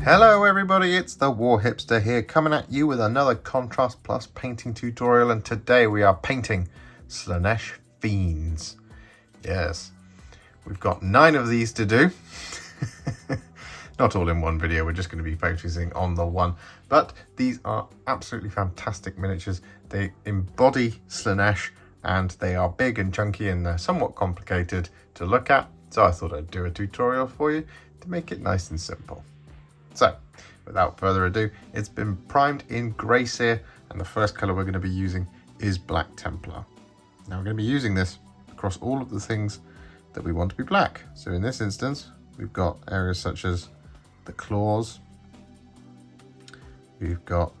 Hello everybody, it's the Warhipster here, coming at you with another Contrast Plus painting tutorial, and today we are painting Slaanesh Fiends. Yes, we've got 9 of these to do. Not all in one video, we're just going to be focusing on the one. But these are absolutely fantastic miniatures. They embody Slaanesh and they are big and chunky and they're somewhat complicated to look at. So I thought I'd do a tutorial for you to make it nice and simple. So, without further ado, it's been primed in grey Seer, and the first colour we're going to be using is Black Templar. Now we're going to be using this across all of the things that we want to be black. So in this instance, we've got areas such as the claws, we've got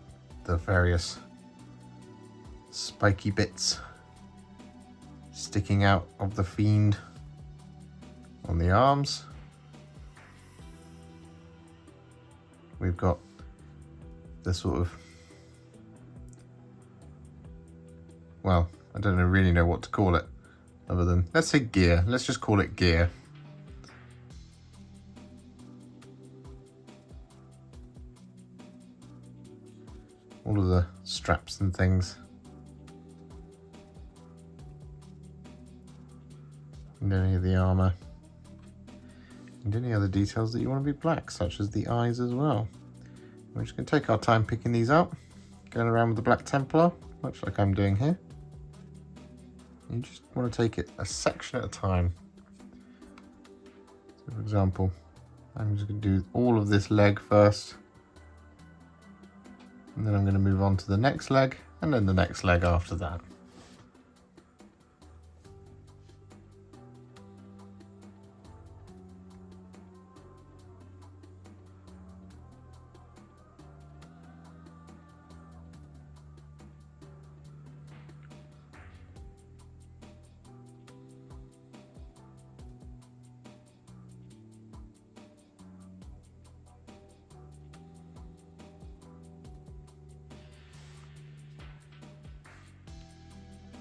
the various spiky bits sticking out of the fiend on the arms. We've got the sort of, well, I don't really know what to call it other than, let's say gear. Let's just call it gear. All of the straps and things. And any of the armor. And any other details that you want to be black, such as the eyes as well. We're just going to take our time picking these up, going around with the Black Templar, much like I'm doing here. You just want to take it a section at a time. So for example, I'm just going to do all of this leg first, and then I'm going to move on to the next leg, and then the next leg after that.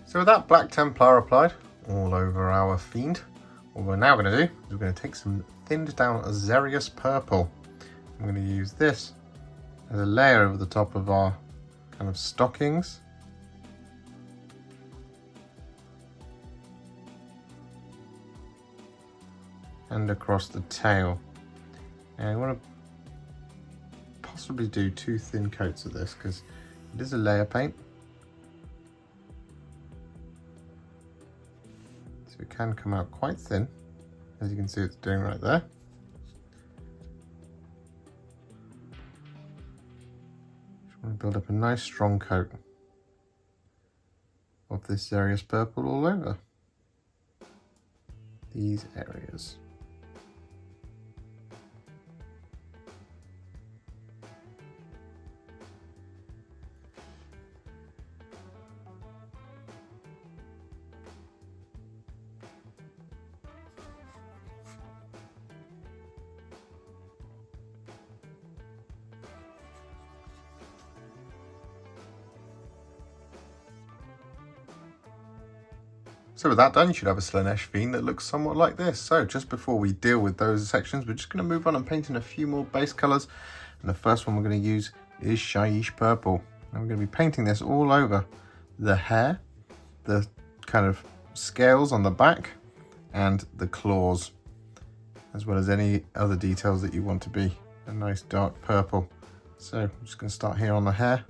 So with that Black Templar applied all over our fiend, what we're now going to do is we're going to take some thinned down Xereus Purple. I'm going to use this as a layer over the top of our kind of stockings. And across the tail. And I want to possibly do 2 thin coats of this because it is a layer paint. So it can come out quite thin, as you can see it's doing right there. Just want to build up a nice strong coat of this Xereus Purple all over these areas. So with that done, you should have a Slaanesh Fiend that looks somewhat like this. So just before we deal with those sections, we're just going to move on and paint in a few more base colours. And the first one we're going to use is Shyish Purple. And we're going to be painting this all over the hair, the kind of scales on the back, and the claws, as well as any other details that you want to be a nice dark purple. So I'm just going to start here on the hair,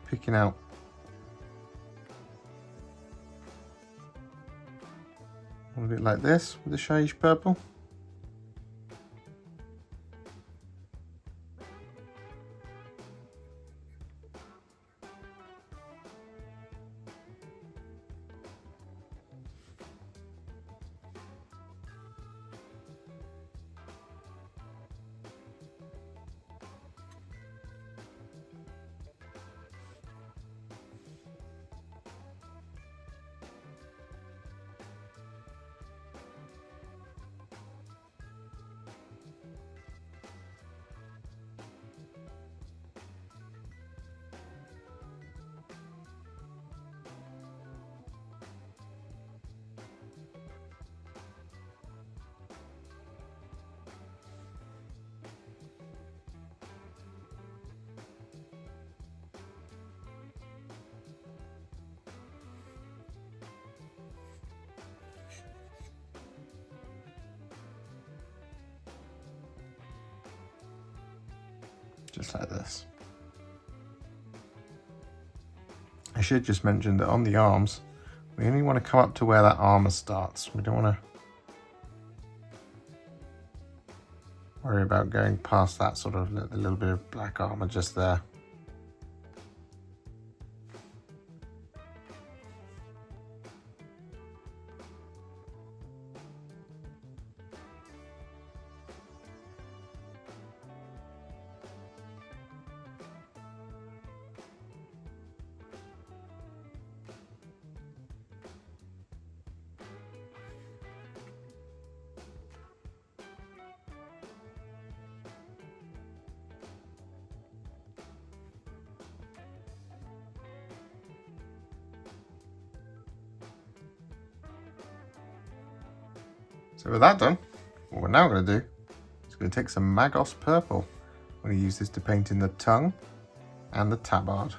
picking out A bit like this with the Shyish Purple. Just like this. I should just mention that on the arms, we only want to come up to where that armor starts. We don't want to worry about going past that sort of a little bit of black armor just there. So with that done, what we're now going to do is going to take some Magos Purple. I'm going to use this to paint in the tongue and the tabard.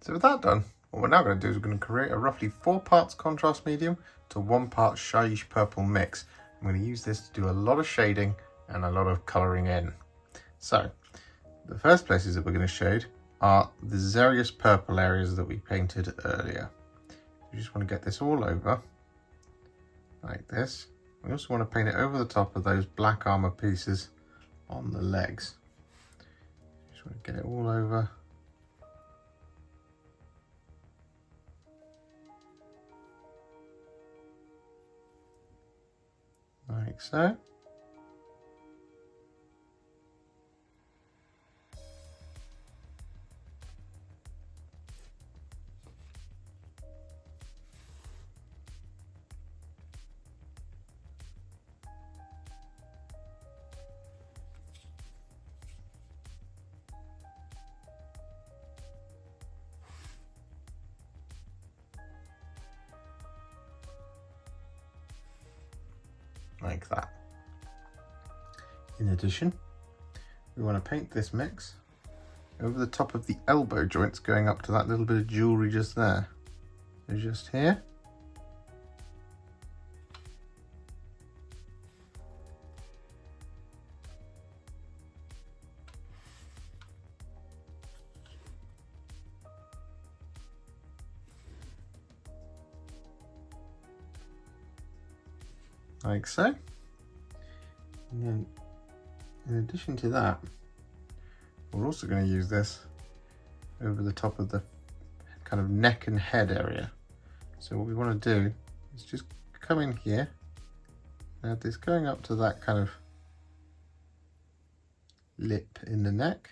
So with that done, what we're now going to do is we're going to create a roughly 4 parts contrast medium to 1 part Shyish Purple mix. I'm going to use this to do a lot of shading and a lot of colouring in. So the first places that we're going to shade are the Xereus Purple areas that we painted earlier. You just want to get this all over like this. We also want to paint it over the top of those black armour pieces on the legs. Just want to get it all over. Like so. Like that. In addition, we want to paint this mix over the top of the elbow joints going up to that little bit of jewellery just there. So just here. Like so. And then in addition to that, we're also going to use this over the top of the kind of neck and head area. So what we want to do is just come in here, add this going up to that kind of lip in the neck,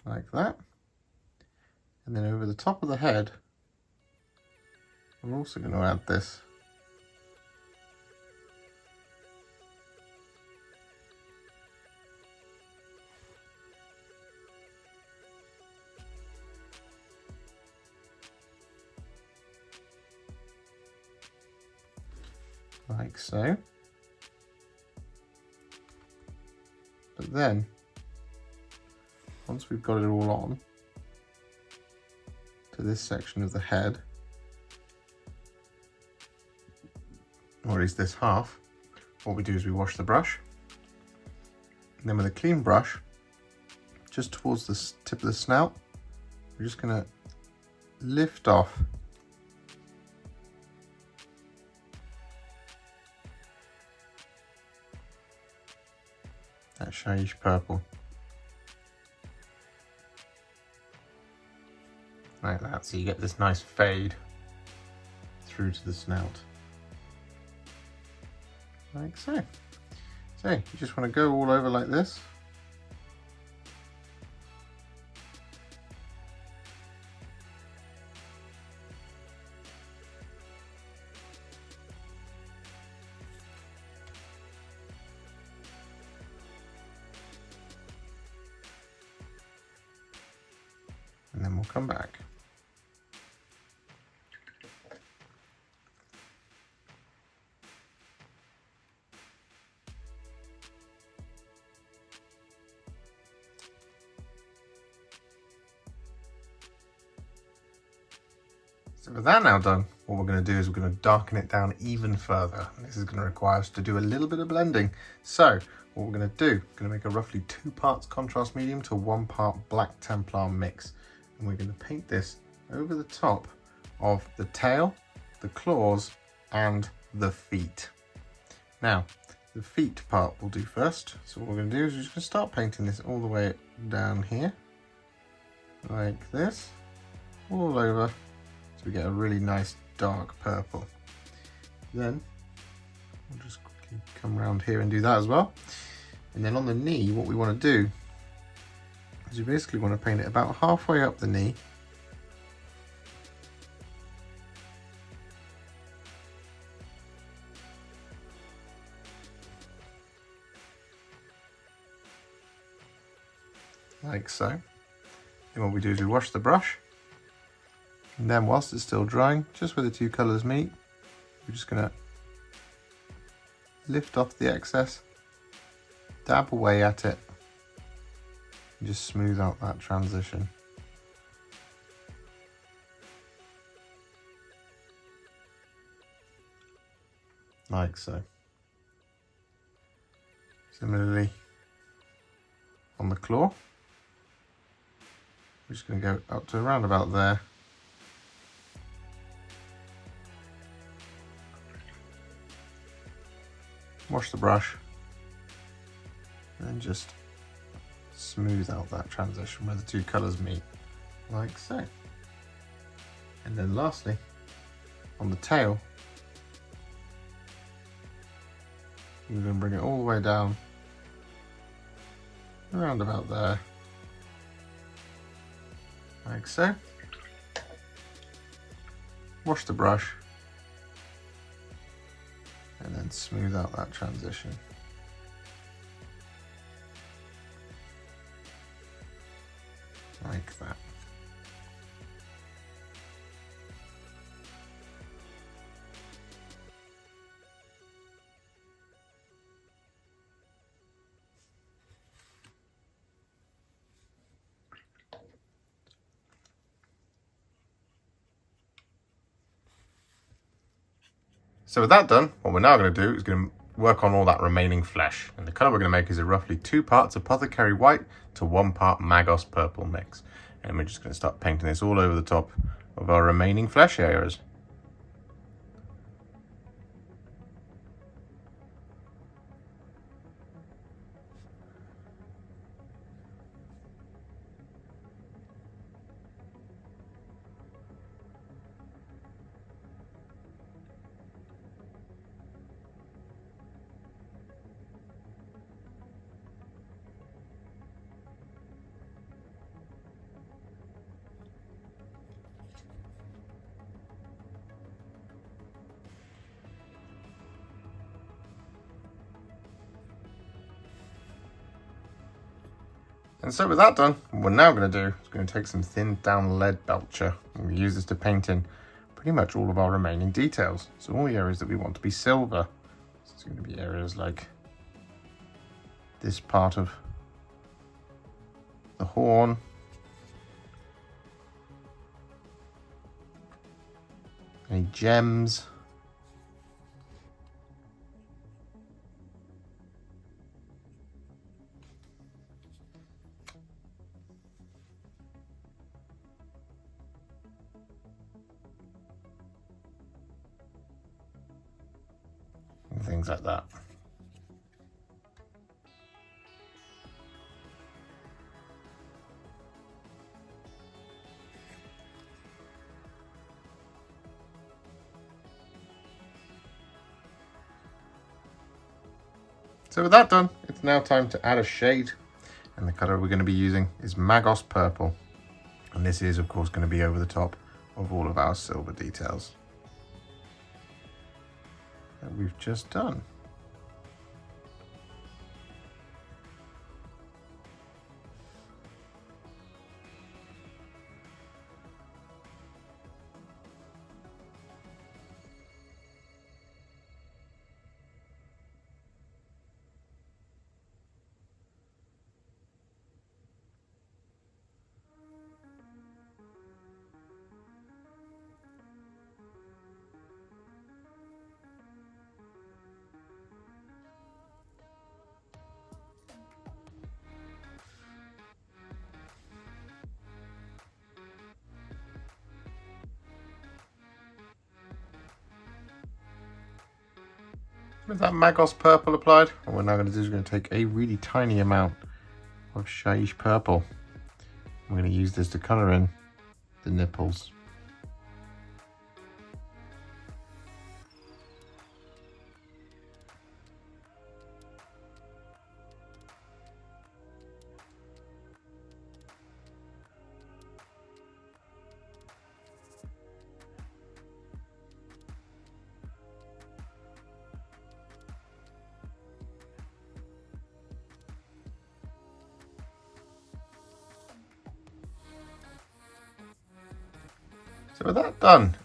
like that. And then over the top of the head, we're also going to add this. like so. But then, once we've got it all on to this section of the head, or at least this half, what we do is we wash the brush. And then with a clean brush, just towards the tip of the snout, we're just going to lift off that Shyish Purple. Like that, so you get this nice fade through to the snout. Like so. So you just want to go all over like this. And then we'll come back. So with that now done, what we're going to do is we're going to darken it down even further. This is going to require us to do a little bit of blending. So what we're going to do, we're going to make a roughly 2 parts contrast medium to 1 part black Templar mix. And we're going to paint this over the top of the tail, the claws, and the feet. Now, the feet part we'll do first. So what we're going to do is we're just going to start painting this all the way down here, like this, all over. We get a really nice dark purple. Then we'll just quickly come around here and do that as well. And then on the knee, what we want to do is we basically want to paint it about halfway up the knee. Like so. Then what we do is we wash the brush. And then whilst it's still drying, just where the 2 colours meet, we're just going to lift off the excess, dab away at it, and just smooth out that transition. Like so. Similarly, on the claw, we're just going to go up to around about there. Wash the brush and then just smooth out that transition where the 2 colours meet, like so. And then lastly, on the tail, we're going to bring it all the way down, around about there, like so. Wash the brush and then smooth out that transition. Like that. So with that done, what we're now going to do is going to work on all that remaining flesh. And the colour we're going to make is a roughly 2 parts Apothecary White to 1 part Magos Purple mix. And we're just going to start painting this all over the top of our remaining flesh areas. And so with that done, what we're now going to do is going to take some thinned down Leadbelcher, and we use this to paint in pretty much all of our remaining details. So all the areas that we want to be silver, So it's going to be areas like this part of the horn. Any gems. And things like that. So with that done, it's now time to add a shade, and the colour we're going to be using is Magos Purple, and this is of course going to be over the top of all of our silver details that we've just done. With that Magos Purple applied, what we're now going to do is we're going to take a really tiny amount of Shyish Purple. We're going to use this to colour in the nipples. So with that done,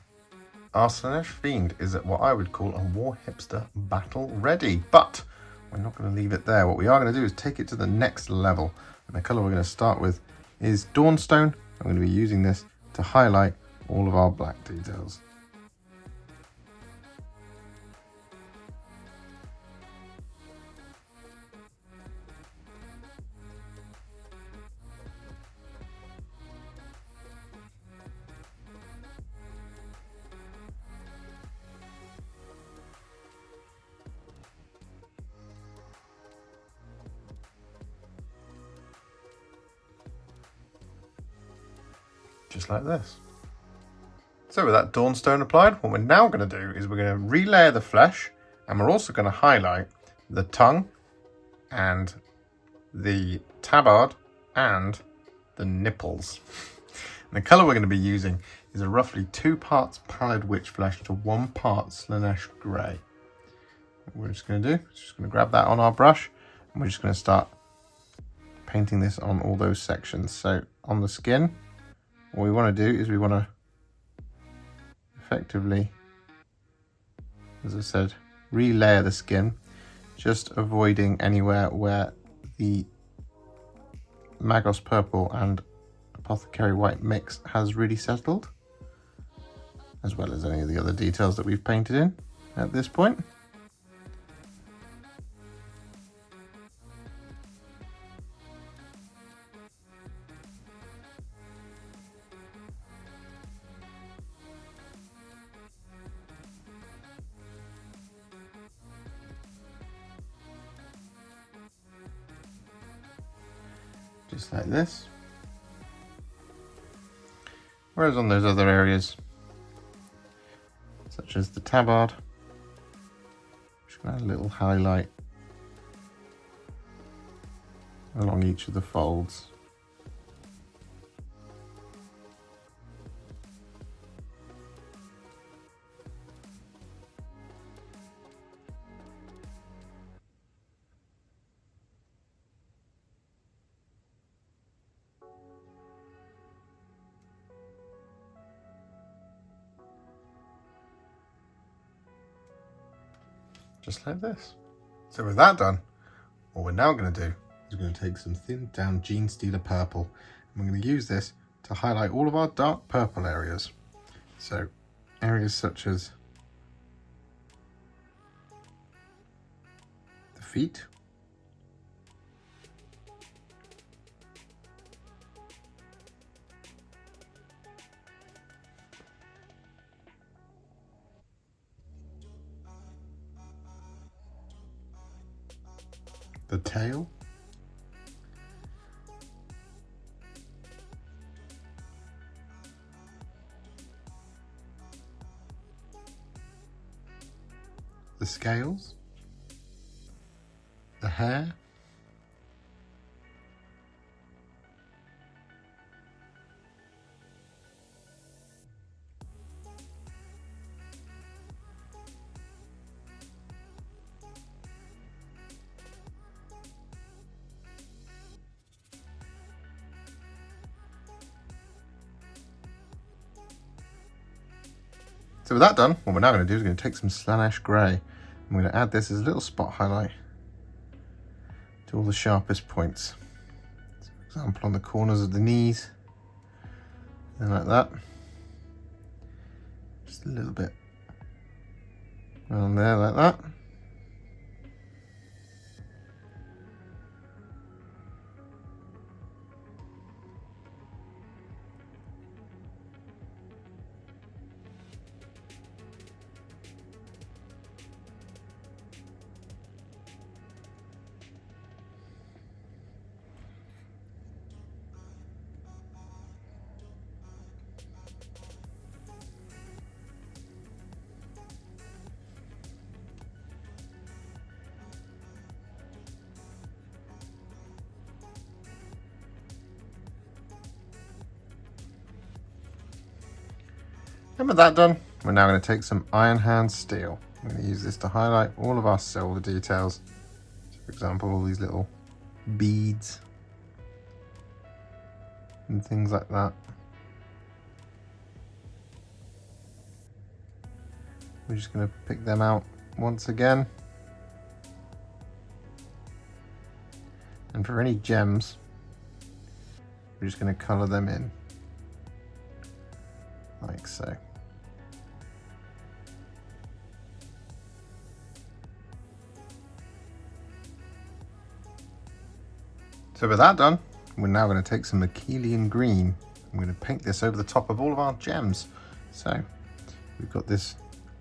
our Slaanesh Fiend is at what I would call a Warhipster battle ready. But we're not going to leave it there. What we are going to do is take it to the next level. And the colour we're going to start with is Dawnstone. I'm going to be using this to highlight all of our black details. Just like this. So with that Dawnstone applied, what we're now going to do is we're going to relayer the flesh, and we're also going to highlight the tongue and the tabard and the nipples. And the colour we're going to be using is a roughly 2 parts Pallid Wych flesh to 1 part Slaanesh Grey. What we're just going to do is just going to grab that on our brush, and we're just going to start painting this on all those sections. So on the skin, what we want to do is we want to effectively, as I said, relayer the skin, just avoiding anywhere where the Magos Purple and Apothecary White mix has really settled, as well as any of the other details that we've painted in at this point. Just like this. Whereas on those other areas, such as the tabard, just going to add a little highlight along each of the folds. just like this. So with that done, what we're now going to do is we're going to take some thinned down Genestealer Purple, and we're going to use this to highlight all of our dark purple areas. So areas such as the feet, the tail, the scales, the hair, So with that done, what we're now going to do is going to take some Slaanesh Grey. I'm going to add this as a little spot highlight to all the sharpest points. So for example, on the corners of the knees, and like that. Just a little bit around there, like that. And with that done, we're now going to take some Iron Hand Steel. I'm going to use this to highlight all of our silver details. So for example, all these little beads and things like that. We're just going to pick them out once again. And for any gems, we're just going to colour them in, like so. So with that done, we're now going to take some Akhelian Green. I'm going to paint this over the top of all of our gems. So we've got this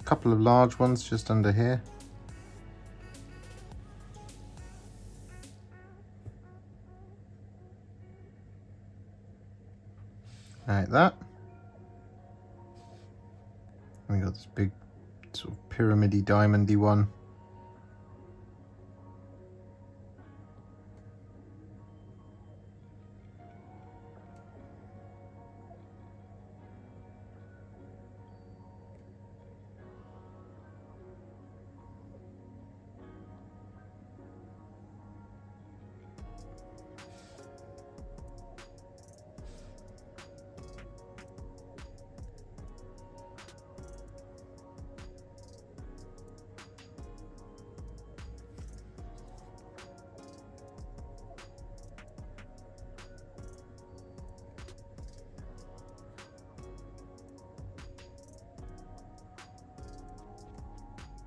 couple of large ones just under here. Like that. And we've got this big sort of pyramidy diamondy one.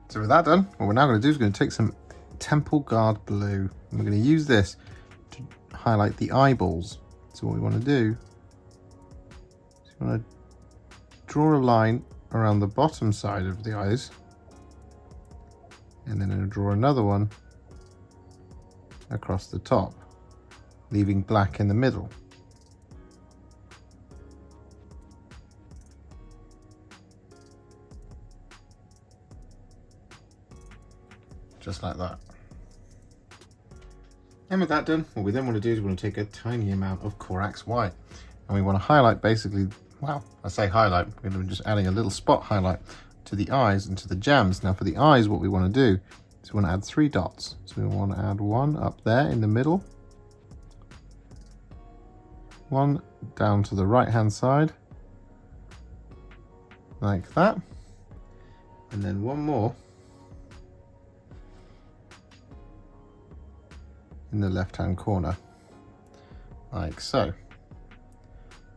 So with that done, what we're now going to do is going to take some Temple Guard Blue. And we're going to use this to highlight the eyeballs. So what we want to do is we want to draw a line around the bottom side of the eyes. And then I'll draw another one across the top, leaving black in the middle. Just like that. And with that done, what we then want to do is we want to take a tiny amount of Corax White, and we want to highlight basically, well, I say highlight, we're going to be just adding a little spot highlight to the eyes and to the gems. Now for the eyes, what we want to do is we want to add 3 dots. So we want to add one up there in the middle, one down to the right hand side, like that, and then one more in the left hand corner, like so.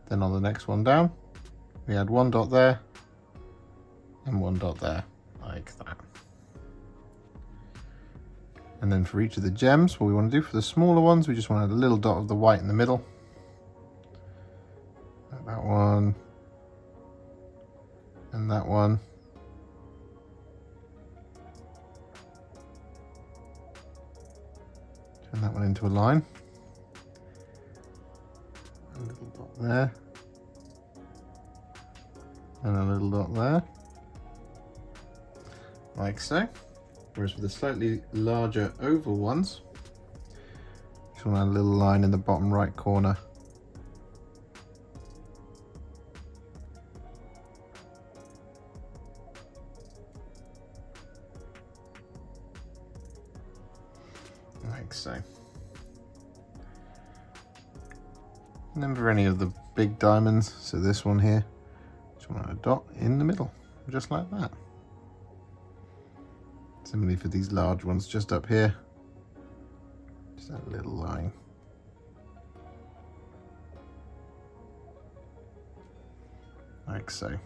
Then on the next one down, we add 1 dot there and 1 dot there, like that. And then for each of the gems, what we want to do for the smaller ones, we just want to add a little dot of the white in the middle. Like that one. And that one. Turn that one into a line. A little dot there. And a little dot there. Like so. Whereas for the slightly larger oval ones, just want to add a little line in the bottom right corner. Like so. And then for any of the big diamonds, so this one here, just want to add a dot in the middle, just like that. Similarly for these large ones just up here, just that little line. Like so.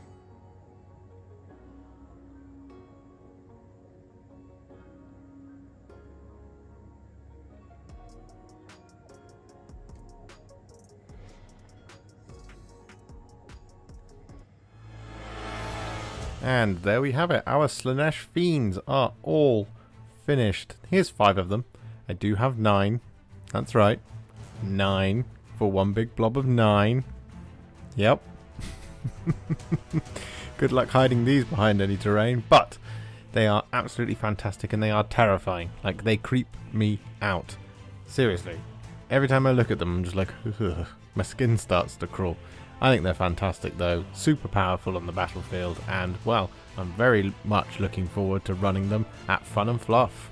And there we have it. Our Slaanesh Fiends are all finished. Here's 5 of them. I do have 9. That's right. 9 for one big blob of 9. Yep. Good luck hiding these behind any terrain. But they are absolutely fantastic and they are terrifying. Like, they creep me out. Seriously. Every time I look at them, I'm just like, ugh, my skin starts to crawl. I think they're fantastic though, super powerful on the battlefield, and well, I'm very much looking forward to running them at Fun and Fluff.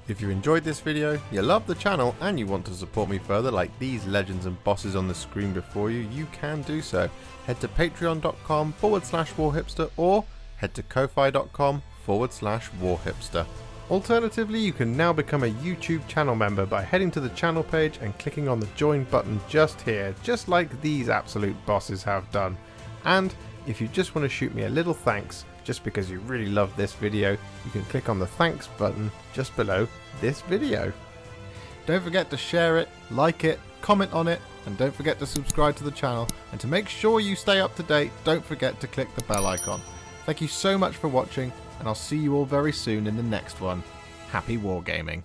If you enjoyed this video, you love the channel, and you want to support me further like these legends and bosses on the screen before you, you can do so. Head to patreon.com/Warhipster or head to ko-fi.com/Warhipster. Alternatively, you can now become a YouTube channel member by heading to the channel page and clicking on the join button just here, just like these absolute bosses have done. And if you just want to shoot me a little thanks, just because you really love this video, you can click on the thanks button just below this video. Don't forget to share it, like it, comment on it, and don't forget to subscribe to the channel. And to make sure you stay up to date, don't forget to click the bell icon. Thank you so much for watching, and I'll see you all very soon in the next one. Happy wargaming.